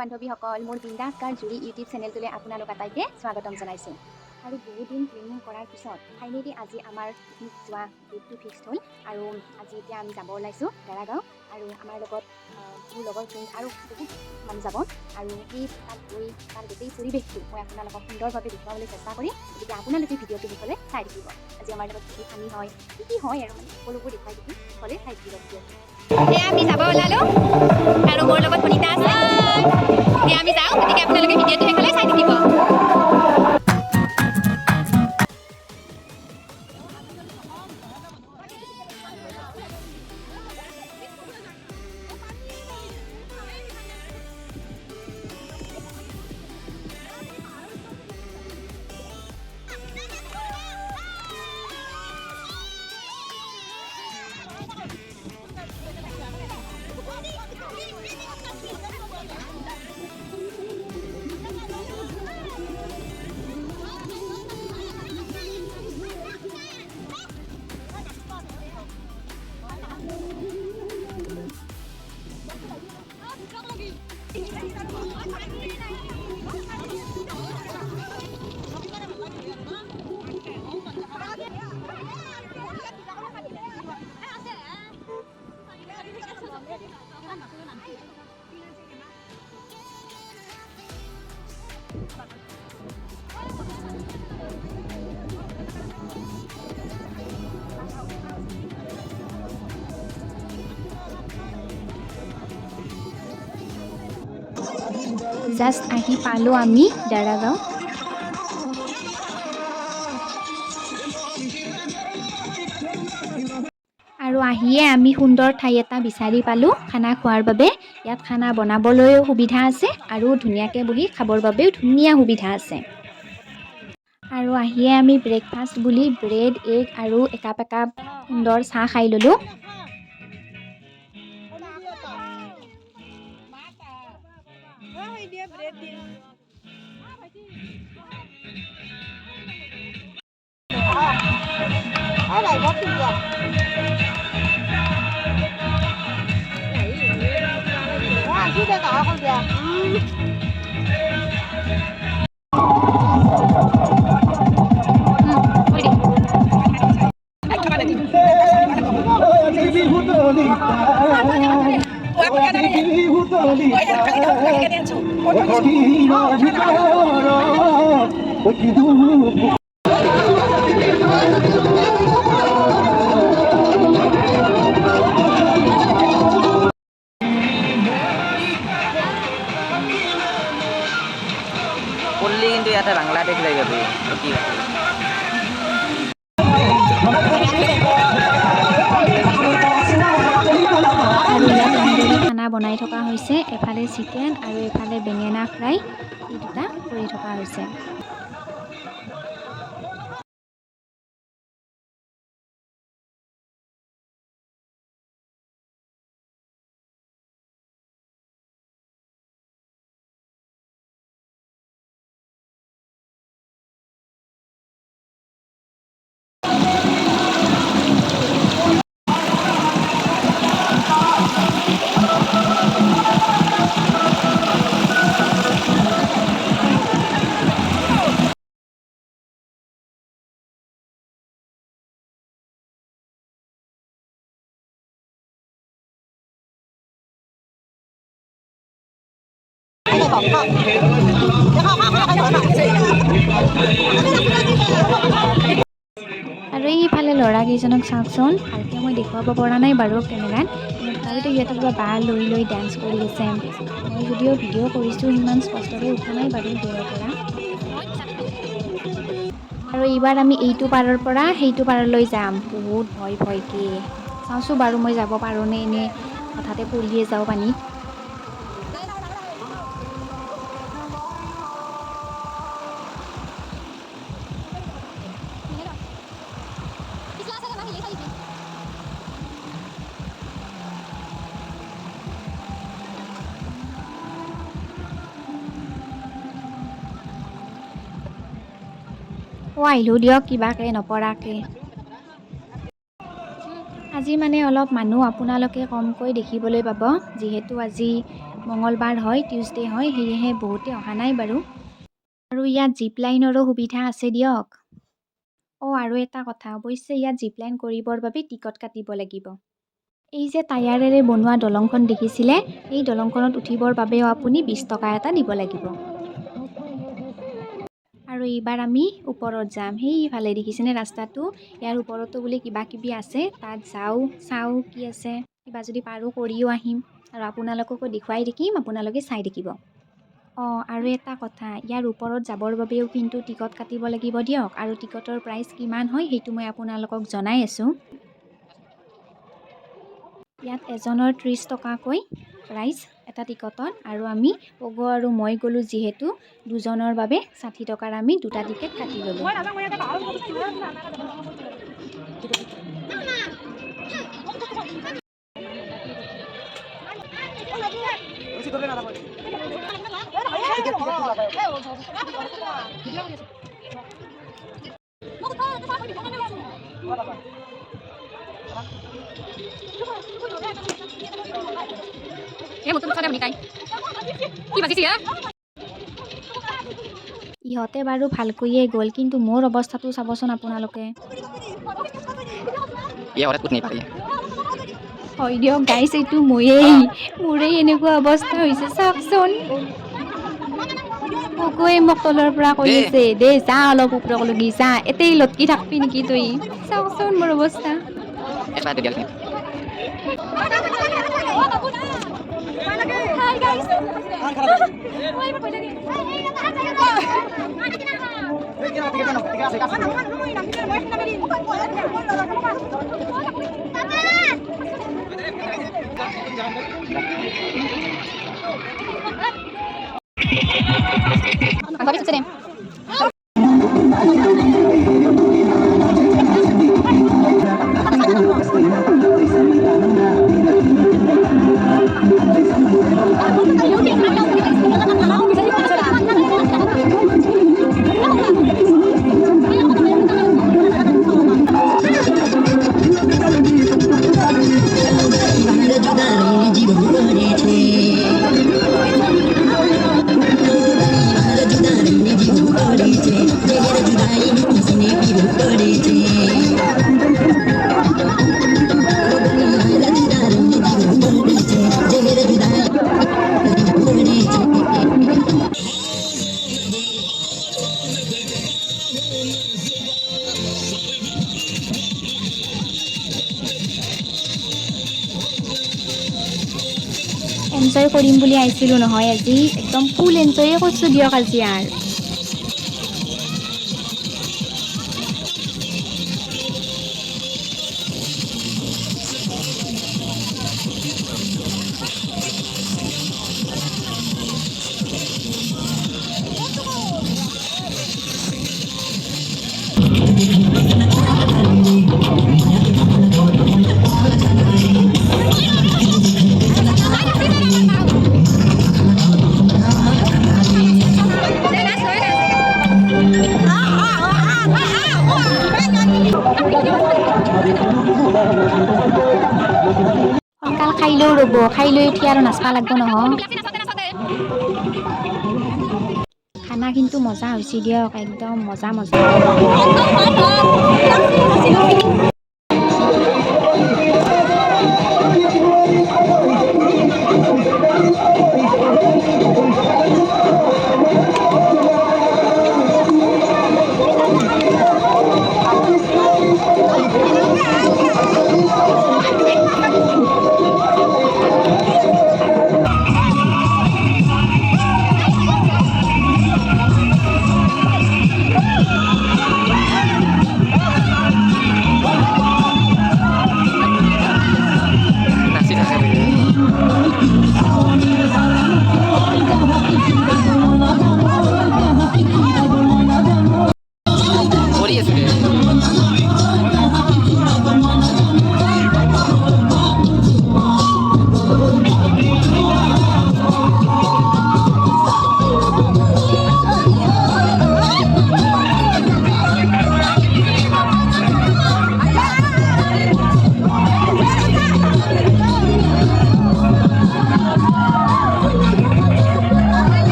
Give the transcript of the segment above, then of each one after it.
বান্ধৱীসকল, মোৰ বিন্দাছ কাৰ জুৰি ইউটিউব চেনেলটোলৈ আপোনালোক আটাইকে স্বাগতম জনাইছোঁ। আৰু বহুত দিন প্লেনিং কৰাৰ পিছত ফাইনেলি আজি আমাৰ পিকনিক যোৱা ডেটটো ফিক্সড হ'ল। আৰু আজি এতিয়া আমি যাব ওলাইছোঁ দাৰাগাঁও। আৰু আমাৰ লগত মোৰ লগৰ ফ্ৰেণ্ড আৰু বহুত মানুহ যাব। আৰু সেই তাত গৈ তাৰ গোটেই পৰিৱেশটো মই আপোনালোকক সুন্দৰভাৱে দেখুৱাবলৈ চেষ্টা কৰিম। গতিকে আপোনালোকে ভিডিঅ'টো শেষলৈ চাই থাকিব। আজি আমাৰ লগত কি পানী হয়, কি হয় আৰু মানে সকলোবোৰ দেখুৱাই দিম, শেষলৈ চাই থাকিব ভিডিঅ'টো। আমি যাব ওলালোঁ আৰু মোৰ লগত ভনিতা আছে। আমি যাওঁ, গতিকে আপোনালোকে ভিডিঅ'টো শেষলৈ চাই থাকিব। জাষ্ট আহি পালোঁ আমি দাৰাগাঁও। আৰু আহিয়ে আমি সুন্দৰ ঠাই এটা বিচাৰি পালোঁ খানা খোৱাৰ বাবে। ইয়াত খানা বনাবলৈও সুবিধা আছে আৰু ধুনীয়াকৈ বহি খাবৰ বাবেও ধুনীয়া সুবিধা আছে। আৰু আহিয়ে আমি ব্ৰেকফাষ্ট বুলি ব্ৰেড, এগ আৰু একাপ সুন্দৰ চাহ খাই ল'লোঁ। পল্লী কিন্তু ইয়াতে বাংলাদেশ লৈ যাবি আৰু ইয়াত তন্দুৰী খানা বনাই থকা হৈছে। এফালে চিকেন আৰু এফালে বেঙেনা ফ্ৰাই, এই দুটা কৰি থকা হৈছে। আৰু এইফালে ল'ৰাকেইজনক চাওকচোন, ভালকৈ মই দেখুৱাব পৰা নাই বাৰু কেমেৰাত, কিন্তু তথাপিতো সিহঁতে কিবা বাঁহ লৈ ডান্স কৰি আছে। মই যদিও ভিডিঅ' কৰিছোঁ সিমান স্পষ্টকৈ উঠা নাই বাৰু দূৰৰ পৰা। আৰু এইবাৰ আমি এইটো পাৰৰ পৰা সেইটো পাৰলৈ যাম, বহুত ভয়কে। চাওঁচোন বাৰু মই যাব পাৰোঁনে, এনে হঠাতে পৰিয়ে যাওঁ পানীত। আহিলোঁ দিয়ক কিবাকে নপৰাকে। আজি মানে অলপ মানুহ আপোনালোকে কমকৈ দেখিবলৈ পাব, যিহেতু আজি মঙলবাৰ হয়, টিউজডে হয়, সেয়েহে বহুতে অহা নাই বাৰু। আৰু ইয়াত জিপ লাইনৰো সুবিধা আছে দিয়ক। আৰু এটা কথা, অৱশ্যে ইয়াত জিপ লাইন কৰিবৰ বাবে টিকট কাটিব লাগিব। এই যে টায়াৰেৰে বনোৱা দলংখন দেখিছিলে, এই দলংখনত উঠিবৰ বাবেও আপুনি 20 টকা এটা দিব লাগিব। আৰু এইবাৰ আমি ওপৰত যাম। সেইফালে দেখিছেনে ৰাস্তাটো? ইয়াৰ ওপৰতো বোলে কিবা কিবি আছে, তাত যাওঁ, চাওঁ কি আছে, কিবা যদি পাৰোঁ কৰিও আহিম আৰু আপোনালোককো দেখুৱাই থাকিম, আপোনালোকে চাই থাকিব। আৰু এটা কথা, ইয়াৰ ওপৰত যাবৰ বাবেও কিন্তু টিকট কাটিব লাগিব দিয়ক, আৰু টিকটৰ প্ৰাইচ কিমান হয় সেইটো মই আপোনালোকক জনাই আছোঁ। ইয়াত এজনৰ 30 টকাকৈ প্ৰাইচ এটা টিকটত, আৰু আমি পগ আৰু মই গ'লোঁ যিহেতু দুজনৰ বাবে 60 টকাৰ আমি দুটা টিকেট কাটি ল'লোঁ। ইহঁতে বাৰু ভালকৈয়ে গ'ল, কিন্তু মোৰ অৱস্থাটো চাবচোন আপোনালোকে। হয় দিয়ক গাইছ, এইটো মোৰেই এনেকুৱা অৱস্থা হৈছে, চাওকচোন। পগুৱে মোক তলৰ পৰা কৈ আছে, দে যা অলপ ওপৰক লগি যা, এতেই লটকি থাকবি নেকি তই? চাওকচোন মোৰ অৱস্থা। এনজয় কৰিম বুলি আহিছিলোঁ নহয় আজি, একদম ফুল এনজয়ে কৰিছোঁ দিয়ক আজি আৰু। সোনকাল খাই লওঁ ৰ'ব, খাই লৈ উঠি আৰু নাচবা লাগব নহয়। খানা কিন্তু মজা হৈছে দিয়ক, একদম মজা।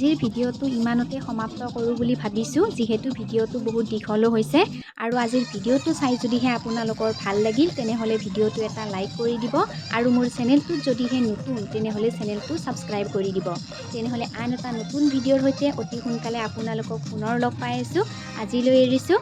আজিৰ ভিডিঅ'টো ইমানতে সমাপ্ত কৰোঁ বুলি ভাবিছোঁ, যিহেতু ভিডিঅ'টো বহুত দীঘলো হৈছে। আৰু আজিৰ ভিডিঅ'টো চাই যদিহে আপোনালোকৰ ভাল লাগিল তেনেহ'লে ভিডিঅ'টো এটা লাইক কৰি দিব আৰু মোৰ চেনেলটোত যদিহে নতুন তেনেহ'লে চেনেলটো ছাবস্ক্ৰাইব কৰি দিব। তেনেহ'লে আন এটা নতুন ভিডিঅ'ৰ সৈতে অতি সোনকালে আপোনালোকক পুনৰ লগ পাই আছোঁ। আজিলৈ এৰিছোঁ।